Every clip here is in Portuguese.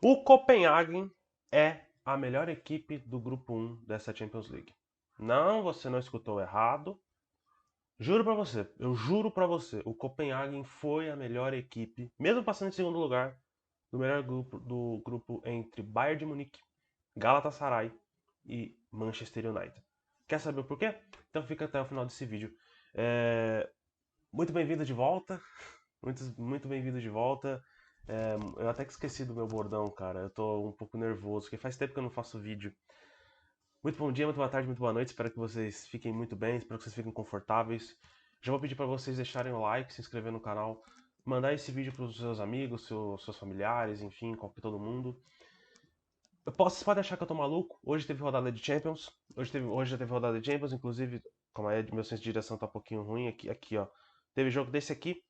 O Copenhagen é a melhor equipe do grupo 1 dessa Champions League. Não, você não escutou errado. Juro pra você, eu juro pra você, o Copenhagen foi a melhor equipe, mesmo passando em segundo lugar, do grupo entre Bayern de Munique, Galatasaray e Manchester United. Quer saber o porquê? Então fica até o final desse vídeo. É, Muito bem-vindo de volta. Muito bem-vindo de volta. Eu até que esqueci do meu bordão, cara. Eu tô um pouco nervoso, porque faz tempo que eu não faço vídeo. Muito bom dia, muito boa tarde, muito boa noite. Espero que vocês fiquem muito bem, espero que vocês fiquem confortáveis. Já vou pedir para vocês deixarem o like, se inscrever no canal, mandar esse vídeo para os seus amigos, seus familiares, enfim, qualquer todo mundo. Vocês podem achar que eu tô maluco. Hoje teve rodada de Champions. Hoje já teve rodada de Champions, inclusive, como é, meu senso de direção tá um pouquinho ruim aqui, ó. Teve jogo desse aqui.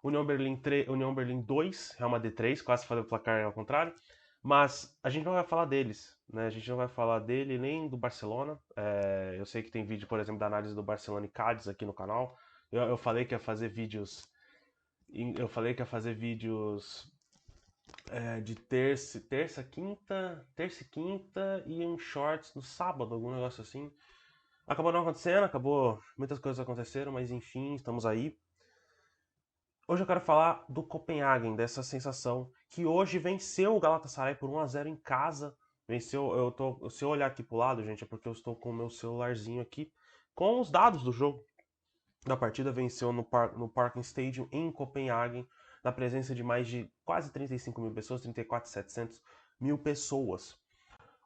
União Berlim 3, União Berlim 2, Real Madrid 3, quase falei o placar ao contrário. Mas a gente não vai falar deles, né? A gente não vai falar dele nem do Barcelona. Eu sei que tem vídeo, por exemplo, da análise do Barcelona e Cádiz aqui no canal. Eu falei que ia fazer vídeos. Eu falei que ia fazer vídeos de terça e quinta e um shorts no sábado, algum negócio assim. Acabou não acontecendo, muitas coisas aconteceram, mas enfim, estamos aí. Hoje eu quero falar do Copenhagen, dessa sensação que hoje venceu o Galatasaray por 1-0 em casa. Venceu, se eu olhar aqui pro lado, gente, é porque eu estou com o meu celularzinho aqui com os dados do jogo. Da partida venceu no Parken Stadium em Copenhagen, na presença de mais de quase 35 mil pessoas, 34.700 mil pessoas.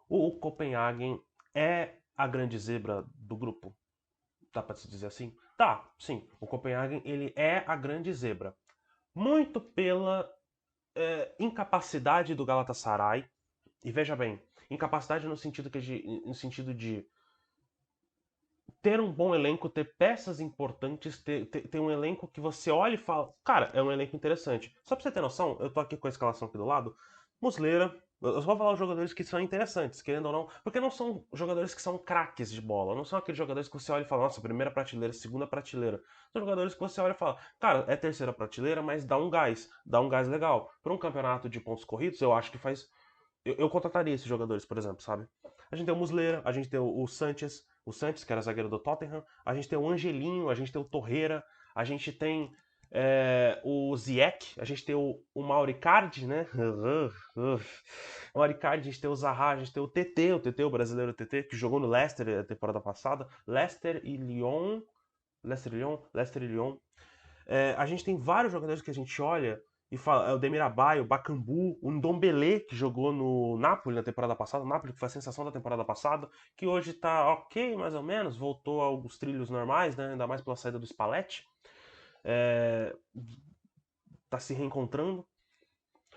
O Copenhagen é a grande zebra do grupo. Dá para se dizer assim? Tá, sim. O Copenhagen ele é a grande zebra. Muito pela incapacidade do Galatasaray. E veja bem, incapacidade no sentido de ter um bom elenco, ter peças importantes, ter um elenco que você olha e fala, cara, é um elenco interessante. Só pra você ter noção, eu tô aqui com a escalação aqui do lado, Muslera, eu só vou falar os jogadores que são interessantes, querendo ou não, porque não são jogadores que são craques de bola, não são aqueles jogadores que você olha e fala, nossa, primeira prateleira, segunda prateleira. São jogadores que você olha e fala, cara, é terceira prateleira, mas dá um gás legal. Para um campeonato de pontos corridos, eu acho que faz. Eu contrataria esses jogadores, por exemplo, sabe? A gente tem o Muslera, a gente tem o Sanchez, que era zagueiro do Tottenham, a gente tem o Angelinho, a gente tem o Torreira, a gente tem o Ziyech, a gente tem o Mauricardi, né? O Mauricardi, a gente tem o Zaha, a gente tem o brasileiro TT, que jogou no Leicester a temporada passada, Leicester e Lyon. A gente tem vários jogadores que a gente olha e fala, o Demirbay, o Bakambu, o Ndombele, que jogou no Napoli na temporada passada, o Napoli que foi a sensação da temporada passada, que hoje tá ok, mais ou menos, voltou aos trilhos normais, né? Ainda mais pela saída do Spalletti. É, tá se reencontrando.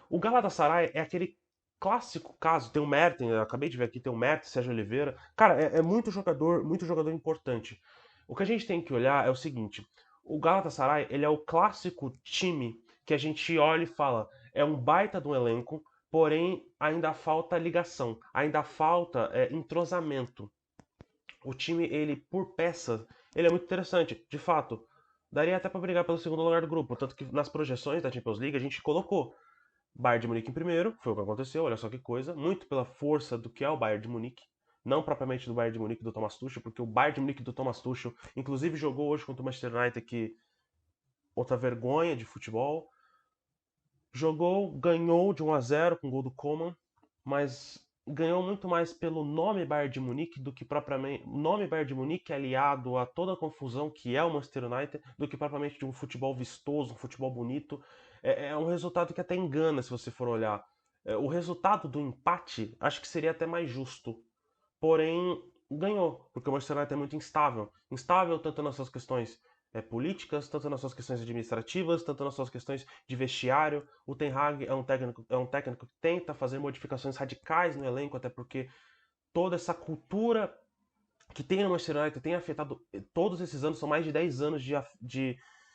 O Galatasaray é aquele clássico caso, tem o Mertens, eu acabei de ver aqui, tem o Mertens, Sérgio Oliveira. Cara, é muito jogador importante. O que a gente tem que olhar é o seguinte: o Galatasaray, ele é o clássico time que a gente olha e fala, é um baita do elenco, porém ainda falta ligação, ainda falta entrosamento. O time, ele por peça, ele é muito interessante. De fato, daria até para brigar pelo segundo lugar do grupo, tanto que nas projeções da Champions League a gente colocou Bayern de Munique em primeiro, foi o que aconteceu, olha só que coisa, muito pela força do que é o Bayern de Munique, não propriamente do Bayern de Munique do Thomas Tuchel, porque o Bayern de Munique do Thomas Tuchel, inclusive jogou hoje contra o Manchester United, que outra vergonha de futebol, jogou, ganhou de 1-0 com o gol do Coman, mas ganhou muito mais pelo nome Bayern de Munique do que propriamente nome Bayern de Munique aliado a toda a confusão que é o Manchester United, do que propriamente de um futebol vistoso, um futebol bonito. É um resultado que até engana se você for olhar. O resultado do empate acho que seria até mais justo, porém ganhou, porque o Manchester United é muito instável. Instável tanto nas suas questões políticas, tanto nas suas questões administrativas, tanto nas suas questões de vestiário. O Ten Hag é um técnico que tenta fazer modificações radicais no elenco, até porque toda essa cultura que tem no Manchester United tem afetado todos esses anos, são mais de 10 anos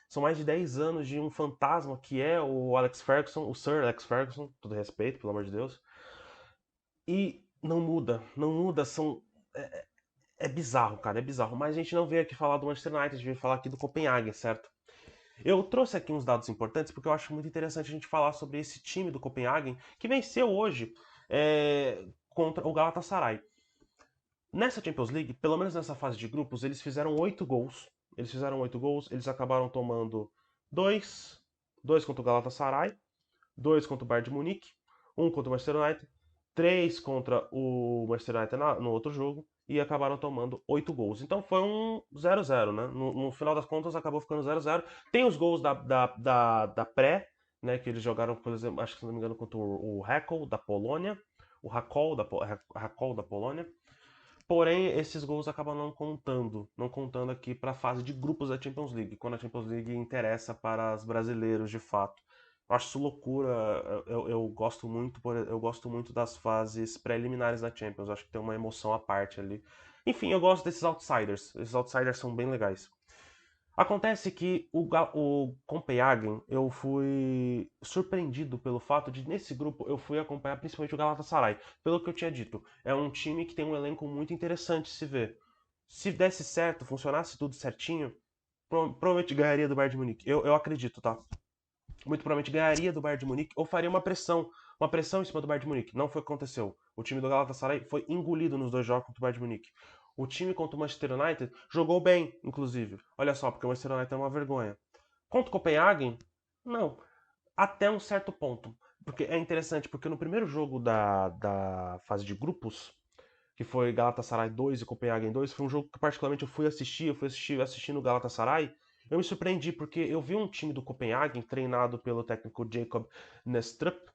são mais de 10 anos de um fantasma que é o Alex Ferguson, o Sir Alex Ferguson, todo respeito, pelo amor de Deus. E não muda, não muda, é bizarro, cara, é bizarro. Mas a gente não veio aqui falar do Manchester United, a gente veio falar aqui do Copenhagen, certo? Eu trouxe aqui uns dados importantes porque eu acho muito interessante a gente falar sobre esse time do Copenhagen que venceu hoje contra o Galatasaray. Nessa Champions League, pelo menos nessa fase de grupos, eles fizeram 8 gols. Eles acabaram tomando dois contra o Galatasaray, dois contra o Bayern de Munique, um contra o Manchester United, três contra o Manchester United no outro jogo e acabaram tomando 8 gols. Então foi um 0-0, né? No final das contas acabou ficando 0-0. Tem os gols da pré, né? Que eles jogaram, por exemplo, acho que se não me engano, contra o Hackle da Polônia. O Hakol da Polônia. Porém, esses gols acabam não contando aqui para a fase de grupos da Champions League, quando a Champions League interessa para os brasileiros de fato. Eu acho isso loucura. Eu gosto muito das fases preliminares da Champions. Eu acho que tem uma emoção à parte ali. Enfim, eu gosto desses outsiders. Esses outsiders são bem legais. Acontece que o Copenhagen, eu fui surpreendido pelo fato de, nesse grupo, eu fui acompanhar principalmente o Galatasaray. Pelo que eu tinha dito, é um time que tem um elenco muito interessante de se ver. Se desse certo, funcionasse tudo certinho, provavelmente ganharia do Bayern de Munique. Eu acredito, tá? Muito provavelmente ganharia do Bayern de Munique ou faria uma pressão em cima do Bayern de Munique. Não foi o que aconteceu. O time do Galatasaray foi engolido nos dois jogos contra o Bayern de Munique. O time contra o Manchester United jogou bem, inclusive. Olha só, porque o Manchester United é uma vergonha. Contra o Copenhagen, não. Até um certo ponto. Porque é interessante, porque no primeiro jogo da fase de grupos, que foi Galatasaray 2 e Copenhagen 2, foi um jogo que particularmente eu fui assistir no Galatasaray. Eu me surpreendi porque eu vi um time do Copenhagen treinado pelo técnico Jacob Nestrup,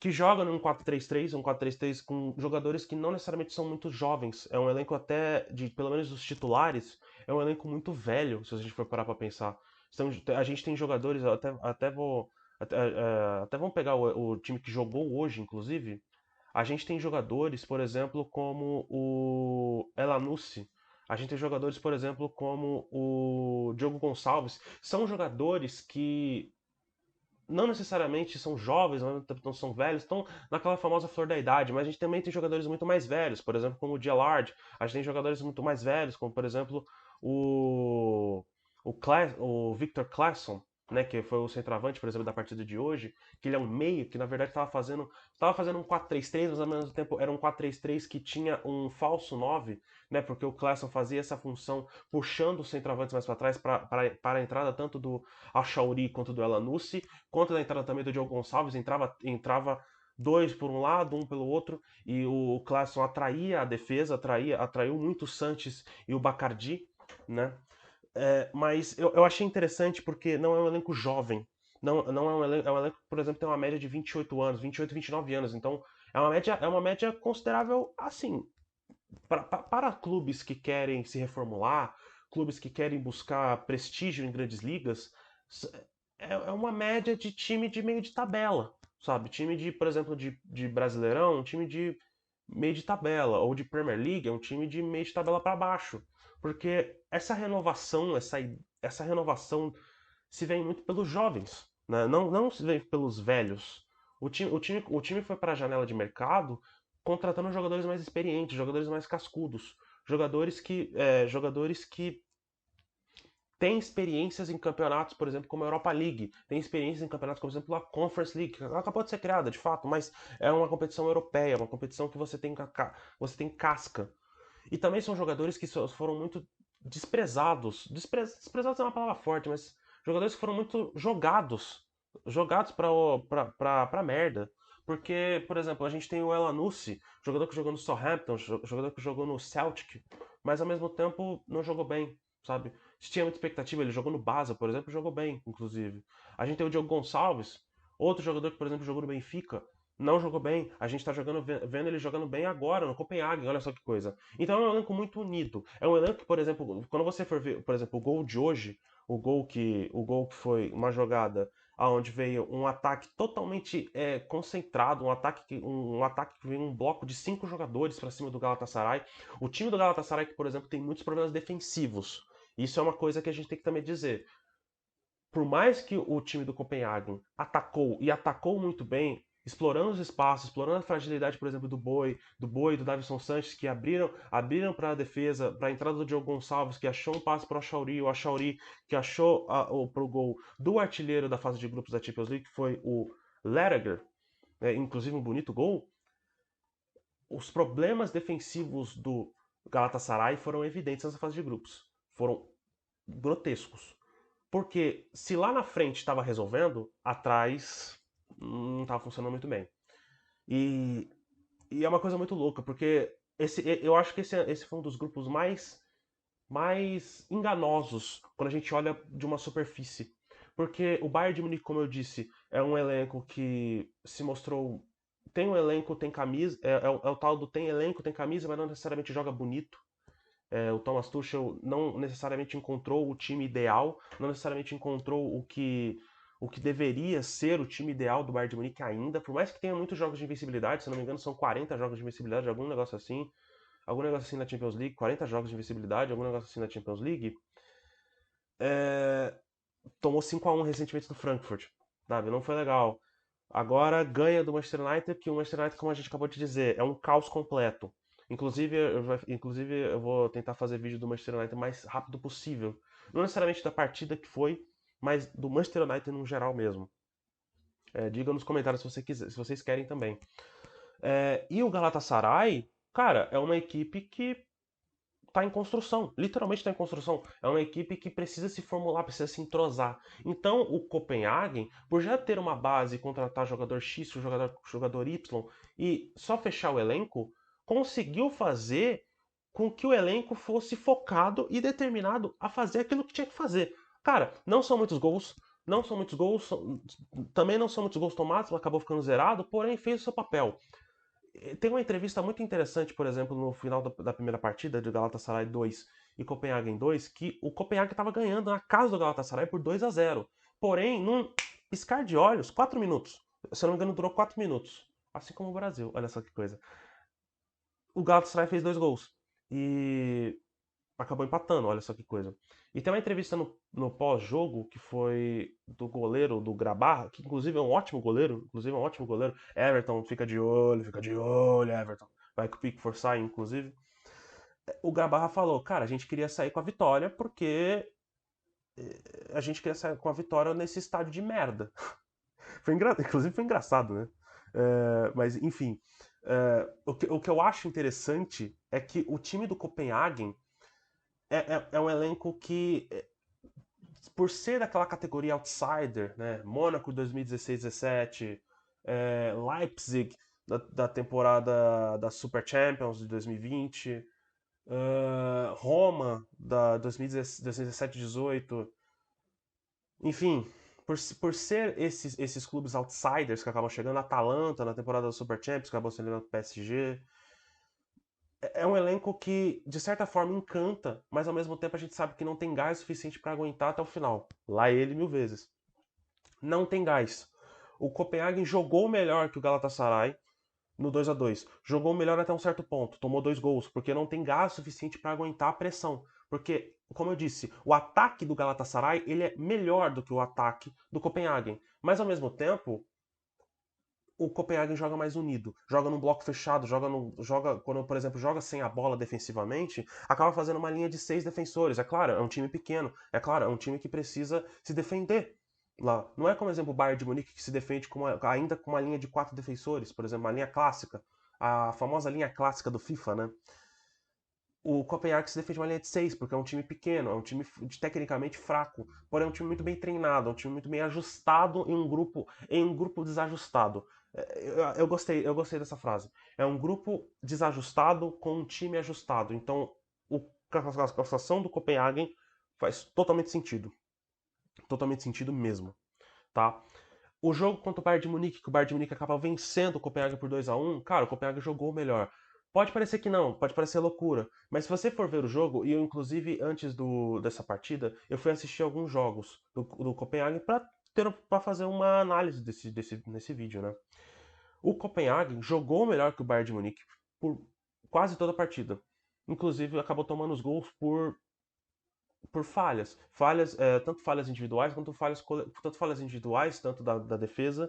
que joga num 4-3-3, um 4-3-3 com jogadores que não necessariamente são muito jovens. É um elenco até de, pelo menos os titulares, é um elenco muito velho, se a gente for parar para pensar. Então, a gente tem jogadores, até vamos pegar o time que jogou hoje, inclusive. A gente tem jogadores, por exemplo, como o Elanucci. A gente tem jogadores, por exemplo, como o Diogo Gonçalves. São jogadores que não necessariamente são jovens, não são velhos, estão naquela famosa flor da idade, mas a gente também tem jogadores muito mais velhos, por exemplo, como o Giallard. A gente tem jogadores muito mais velhos, como por exemplo o Victor Claesson, né, que foi o centroavante, por exemplo, da partida de hoje, que ele é um meio que na verdade estava fazendo um 4-3-3, mas ao mesmo tempo era um 4-3-3 que tinha um falso 9, né, porque o Claesson fazia essa função puxando os centroavantes mais para trás para a entrada tanto do Achauri quanto do Elanucci, quanto da entrada também do Diogo Gonçalves, entrava dois por um lado, um pelo outro, e o Claesson atraía a defesa, atraiu muito o Sanches e o Bacardi, né? Mas eu achei interessante porque não é um elenco jovem. Não é um elenco que, por exemplo, tem uma média de 28 anos, 28, 29 anos. Então, é uma média considerável, assim, para clubes que querem se reformular, clubes que querem buscar prestígio em grandes ligas, é uma média de time de meio de tabela, sabe? Time de, por exemplo, de Brasileirão, um time de meio de tabela, ou de Premier League, é um time de meio de tabela para baixo. Porque essa renovação se vem muito pelos jovens, né? Não se vem pelos velhos. O time foi para a janela de mercado contratando jogadores mais experientes, jogadores mais cascudos, jogadores que têm experiências em campeonatos, por exemplo, como a Europa League, tem experiências em campeonatos, como, por exemplo, a Conference League, que acabou de ser criada, de fato, mas é uma competição europeia, uma competição que você tem casca. E também são jogadores que foram muito desprezados. Desprezados é uma palavra forte, mas jogadores que foram muito jogados pra merda. Porque, por exemplo, a gente tem o Elanucci, jogador que jogou no Southampton, jogador que jogou no Celtic, mas ao mesmo tempo não jogou bem, sabe? Se tinha muita expectativa, ele jogou no Basel, por exemplo, jogou bem, inclusive. A gente tem o Diogo Gonçalves, outro jogador que, por exemplo, jogou no Benfica, não jogou bem. A gente tá vendo ele jogando bem agora, no Copenhagen, olha só que coisa. Então é um elenco muito unido. É um elenco que, por exemplo, quando você for ver, por exemplo, o gol de hoje, o gol que foi uma jogada aonde veio um ataque totalmente concentrado, um ataque que veio um bloco de 5 jogadores para cima do Galatasaray. O time do Galatasaray que, por exemplo, tem muitos problemas defensivos. Isso é uma coisa que a gente tem que também dizer. Por mais que o time do Copenhagen atacou e atacou muito bem, explorando os espaços, explorando a fragilidade, por exemplo, do Boi, do Davinson Sanches, que abriram para a defesa, para a entrada do Diogo Gonçalves, que achou um passe para o Achauri que achou pro gol do artilheiro da fase de grupos da Champions League, que foi o Lerager, inclusive um bonito gol. Os problemas defensivos do Galatasaray foram evidentes nessa fase de grupos. Foram grotescos. Porque se lá na frente estava resolvendo, atrás não estava funcionando muito bem. E, e é uma coisa muito louca, porque eu acho que esse foi um dos grupos mais enganosos quando a gente olha de uma superfície. Porque o Bayern de Munique, como eu disse, é um elenco que se mostrou. Tem um elenco, tem camisa. É o tal do tem elenco, tem camisa, mas não necessariamente joga bonito. O Thomas Tuchel não necessariamente encontrou o time ideal, não necessariamente encontrou o que deveria ser o time ideal do Bayern de Munique ainda, por mais que tenha muitos jogos de invencibilidade, se não me engano são 40 jogos de invencibilidade, algum negócio assim na Champions League, 40 jogos de invencibilidade, algum negócio assim na Champions League, é, tomou 5-1 recentemente do Frankfurt, sabe? Não foi legal. Agora ganha do Manchester United, que o Manchester United, como a gente acabou de dizer, é um caos completo. Inclusive, eu vou tentar fazer vídeo do Manchester United o mais rápido possível. Não necessariamente da partida que foi, mas do Manchester United no geral mesmo. Diga nos comentários se, se vocês querem também. E o Galatasaray, cara, é uma equipe que está em construção, literalmente está em construção. É uma equipe que precisa se formular, precisa se entrosar. Então, o Copenhagen, por já ter uma base, contratar jogador X, jogador Y e só fechar o elenco, conseguiu fazer com que o elenco fosse focado e determinado a fazer aquilo que tinha que fazer. Cara, não são muitos gols, não são muitos gols, também não são muitos gols tomados, acabou ficando zerado, porém fez o seu papel. Tem uma entrevista muito interessante, por exemplo, no final da primeira partida de Galatasaray 2 e Copenhagen 2, que o Copenhagen estava ganhando na casa do Galatasaray por 2-0. Porém, num piscar de olhos, 4 minutos. Se eu não me engano, durou 4 minutos. Assim como o Brasil, olha só que coisa. O Galatasaray fez 2 gols. E acabou empatando, olha só que coisa. E tem uma entrevista no pós-jogo que foi do goleiro do Grabarra, que inclusive é um ótimo goleiro, Everton, fica de olho, Everton. Vai que o Pickford sai, inclusive. O Grabarra falou, cara, a gente queria sair com a vitória porque a gente queria sair com a vitória nesse estádio de merda. Inclusive foi engraçado, né? Mas, enfim. O que eu acho interessante é que o time do Copenhagen é um elenco que, por ser daquela categoria outsider, né? Mônaco 2016-17, Leipzig da temporada da Super Champions de 2020, Roma da 2017-18, enfim, por ser esses clubes outsiders que acabam chegando, Atalanta na temporada da Super Champions, que acabou sendo eliminado do PSG, é um elenco que, de certa forma, encanta, mas ao mesmo tempo a gente sabe que não tem gás suficiente para aguentar até o final. Lá ele 1000 vezes. Não tem gás. O Copenhagen jogou melhor que o Galatasaray no 2-2. Jogou melhor até um certo ponto. Tomou 2 gols, porque não tem gás suficiente para aguentar a pressão. Porque, como eu disse, o ataque do Galatasaray ele é melhor do que o ataque do Copenhagen. Mas ao mesmo tempo, o Copenhagen joga mais unido, joga num bloco fechado, quando, por exemplo, joga sem a bola defensivamente, acaba fazendo uma linha de 6 defensores. É claro, é um time pequeno, é claro, é um time que precisa se defender lá. Não é como, exemplo, o Bayern de Munique que se defende ainda com uma linha de 4 defensores, por exemplo, uma linha clássica, a famosa linha clássica do FIFA, né? O Copenhague se defende uma linha de 6, porque é um time pequeno, é um time tecnicamente fraco, porém é um time muito bem treinado, é um time muito bem ajustado em um grupo desajustado. Eu gostei dessa frase. É um grupo desajustado com um time ajustado. Então, a classificação do Copenhagen faz totalmente sentido. Totalmente sentido mesmo, tá? O jogo contra o Bayern de Munique, que o Bayern de Munique acaba vencendo o Copenhague por 2-1, cara, o Copenhague jogou melhor. Pode parecer que não, pode parecer loucura, mas se você for ver o jogo, e eu inclusive antes dessa partida, eu fui assistir alguns jogos do Copenhague para fazer uma análise nesse vídeo, né? O Copenhague jogou melhor que o Bayern de Munique por quase toda a partida. Inclusive acabou tomando os gols por falhas. Tanto falhas individuais, tanto falhas individuais, tanto da defesa,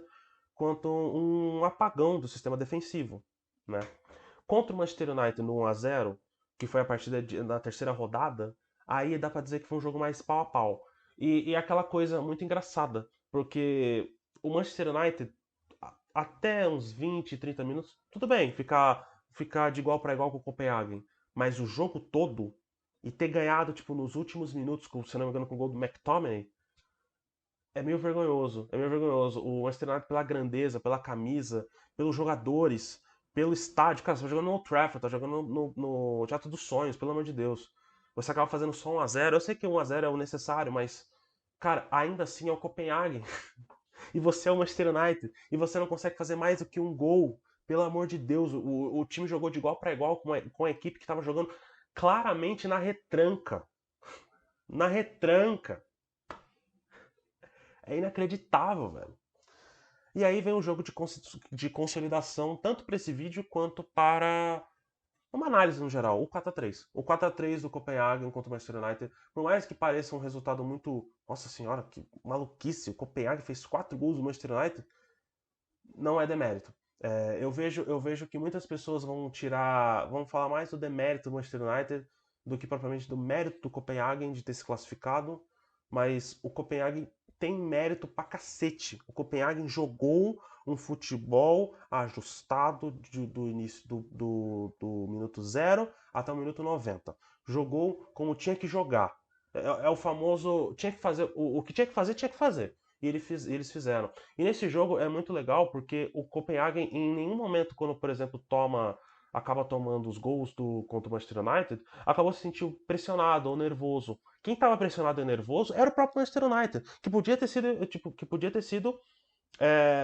quanto um apagão do sistema defensivo, né? Contra o Manchester United no 1-0, que foi a partida na terceira rodada, aí dá pra dizer que foi um jogo mais pau a pau. E aquela coisa muito engraçada, porque o Manchester United, até uns 20, 30 minutos, tudo bem, ficar de igual para igual com o Copenhagen, mas o jogo todo, e ter ganhado, tipo, nos últimos minutos, se não me engano, com o gol do McTominay, é meio vergonhoso. É meio vergonhoso. O Manchester United, pela grandeza, pela camisa, pelos jogadores, pelo estádio. Cara, você tá jogando no Old Trafford, tá jogando no Teatro dos Sonhos, pelo amor de Deus. Você acaba fazendo só 1-0. Eu sei que 1-0 é o necessário, mas, cara, ainda assim é o Copenhagen. E você é o Manchester United. E você não consegue fazer mais do que um gol. Pelo amor de Deus. O time jogou de igual para igual com a equipe que estava jogando claramente na retranca. Na retranca. É inacreditável, velho. E aí vem um jogo de consolidação, tanto para esse vídeo quanto para uma análise no geral. O 4-3. O 4-3 do Copenhagen contra o Manchester United, por mais que pareça um resultado muito. Nossa senhora, que maluquice! O Copenhagen fez 4 gols do Manchester United, não é demérito. Eu vejo que muitas pessoas vão falar mais do demérito do Manchester United do que propriamente do mérito do Copenhagen de ter se classificado, mas o Copenhagen tem mérito pra cacete. O Copenhagen jogou um futebol ajustado do início do minuto 0 até o minuto 90. Jogou como tinha que jogar. É o famoso. Tinha que fazer. O que tinha que fazer, tinha que fazer. E eles fizeram. E nesse jogo é muito legal porque o Copenhagen, em nenhum momento, quando, por exemplo, acaba tomando os gols contra o Manchester United, acabou se sentindo pressionado ou nervoso. Quem estava pressionado e nervoso era o próprio Manchester United, que podia ter sido,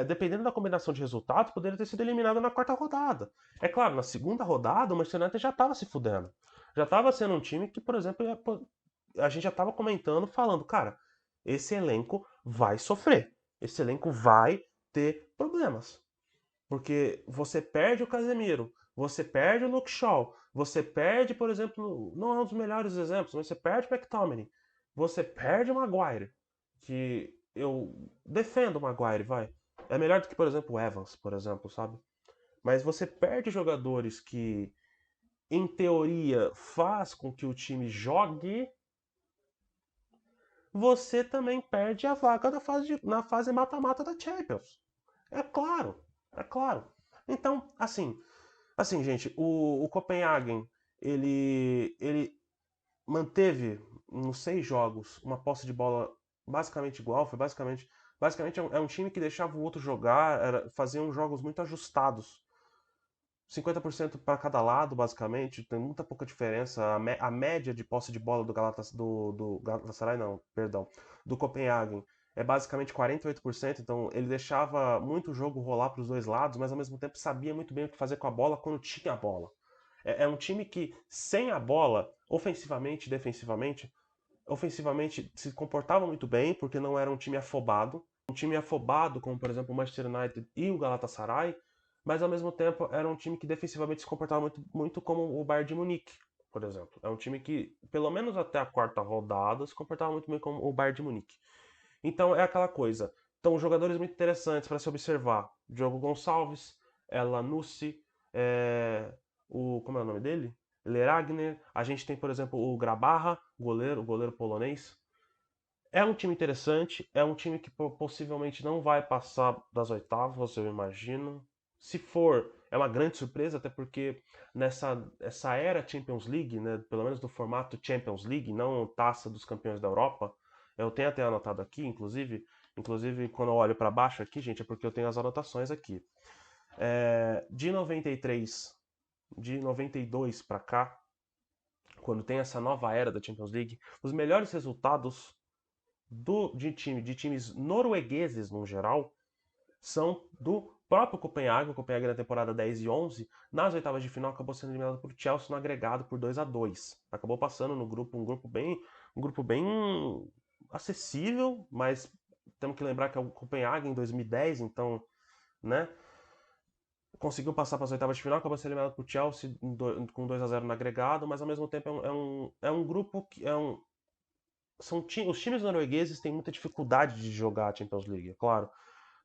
dependendo da combinação de resultados, poderia ter sido eliminado na quarta rodada. É claro, na segunda rodada, o Manchester United já estava se fudendo. Já estava sendo um time que, por exemplo, a gente já estava comentando, falando, cara, esse elenco vai sofrer. Esse elenco vai ter problemas. Porque você perde o Casemiro, você perde o Luke Shaw, você perde, por exemplo, não é um dos melhores exemplos, mas você perde o McTominay, você perde o Maguire, que eu defendo o Maguire, vai. É melhor do que, por exemplo, o Evans, por exemplo, sabe? Mas você perde jogadores que, em teoria, faz com que o time jogue, você também perde a vaga na fase mata-mata da Champions. É claro, é claro. Então, assim, gente, o Copenhagen, ele manteve nos 6 jogos uma posse de bola basicamente igual, foi basicamente é um time que deixava o outro jogar, faziam jogos muito ajustados. 50% para cada lado, basicamente, tem muita pouca diferença. A média de posse de bola do Galatasaray, não, perdão, do Copenhagen é basicamente 48%, então ele deixava muito o jogo rolar para os dois lados, mas ao mesmo tempo sabia muito bem o que fazer com a bola quando tinha a bola. É um time que, sem a bola, ofensivamente e defensivamente, ofensivamente se comportava muito bem, porque não era um time afobado. Um time afobado, como por exemplo o Manchester United e o Galatasaray, mas ao mesmo tempo era um time que defensivamente se comportava muito, muito como o Bayern de Munique, por exemplo. É um time que, pelo menos até a quarta rodada, se comportava muito bem como o Bayern de Munique. Então é aquela coisa. Então, jogadores muito interessantes para se observar. Diogo Gonçalves, Elanucci, como é o nome dele? Leragner. A gente tem, por exemplo, o Grabarra, o goleiro polonês. É um time interessante, é um time que possivelmente não vai passar das oitavas, eu imagino. Se for, é uma grande surpresa, até porque essa era Champions League, né, pelo menos no formato Champions League, não Taça dos Campeões da Europa, eu tenho até anotado aqui, inclusive quando eu olho para baixo aqui, gente, é porque eu tenho as anotações aqui. De 93, de 92 para cá, quando tem essa nova era da Champions League, os melhores resultados de times noruegueses no geral são do próprio Copenhague. O Copenhague na temporada 10 e 11, nas oitavas de final acabou sendo eliminado por Chelsea no agregado por 2-2. Acabou passando no grupo um grupo bem acessível, mas temos que lembrar que é o Copenhague em 2010, então, né? Conseguiu passar para as oitavas de final, acabou sendo eliminado por Chelsea com 2-0 no agregado, mas ao mesmo tempo é um grupo que os times noruegueses têm muita dificuldade de jogar a Champions League, é claro.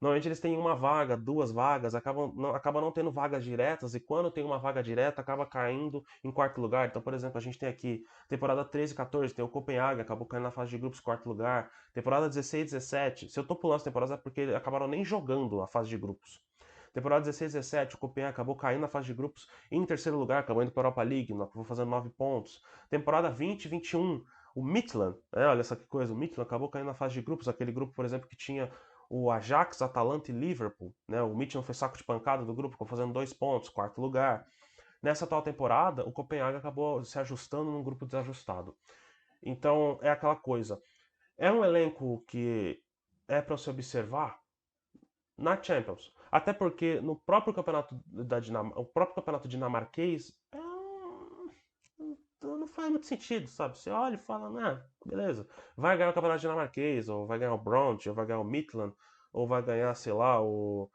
Normalmente eles têm uma vaga, duas vagas, acaba não tendo vagas diretas, e quando tem uma vaga direta, acaba caindo em quarto lugar. Então, por exemplo, a gente tem aqui temporada 13 e 14, tem o Copenhague, acabou caindo na fase de grupos, quarto lugar. Temporada 16 e 17, se eu tô pulando as temporadas é porque acabaram nem jogando a fase de grupos. Temporada 16 e 17, o Copenhague acabou caindo na fase de grupos em terceiro lugar, acabou indo para a Europa League, acabou fazendo 9 pontos. Temporada 20 e 21, o Midtjylland, olha só que coisa, o Midtjylland acabou caindo na fase de grupos, aquele grupo, por exemplo, que tinha o Ajax, Atalanta e Liverpool, né? O Midtjylland foi saco de pancada do grupo, ficou fazendo 2 pontos, quarto lugar. Nessa atual temporada, o Copenhague acabou se ajustando num grupo desajustado. Então, é aquela coisa. É um elenco que é para se observar na Champions. Até porque no próprio campeonato o próprio campeonato dinamarquês não faz muito sentido, sabe? Você olha e fala, né, beleza, vai ganhar o campeonato dinamarquês, ou vai ganhar o Bront, ou vai ganhar o Midtjylland, ou vai ganhar, sei lá, o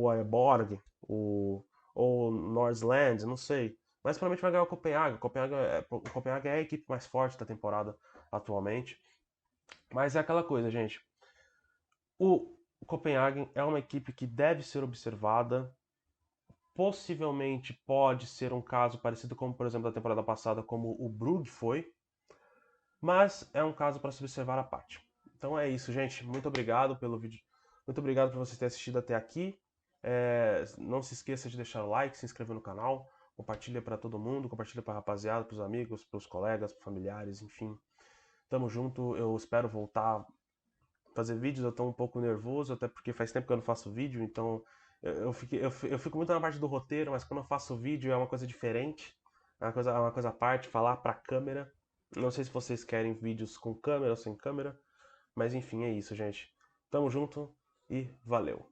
Aalborg, ou o Nordsland, não sei. Mas provavelmente vai ganhar o Copenhague. O Copenhague é a equipe mais forte da temporada atualmente. Mas é aquela coisa, gente. O Copenhagen é uma equipe que deve ser observada. Possivelmente pode ser um caso parecido como, por exemplo, da temporada passada, como o Brugge foi, mas é um caso para se observar à parte. Então é isso, gente. Muito obrigado pelo vídeo. Muito obrigado por você ter assistido até aqui. Não se esqueça de deixar o like, se inscrever no canal, compartilha para todo mundo, compartilha para a rapaziada, para os amigos, para os colegas, para familiares, enfim. Tamo junto. Eu espero voltar fazer vídeos. Eu tô um pouco nervoso, até porque faz tempo que eu não faço vídeo, então eu fico muito na parte do roteiro, mas quando eu faço vídeo é uma coisa diferente, é uma coisa à parte, falar pra câmera. Não sei se vocês querem vídeos com câmera ou sem câmera, mas enfim, é isso, gente. Tamo junto e valeu!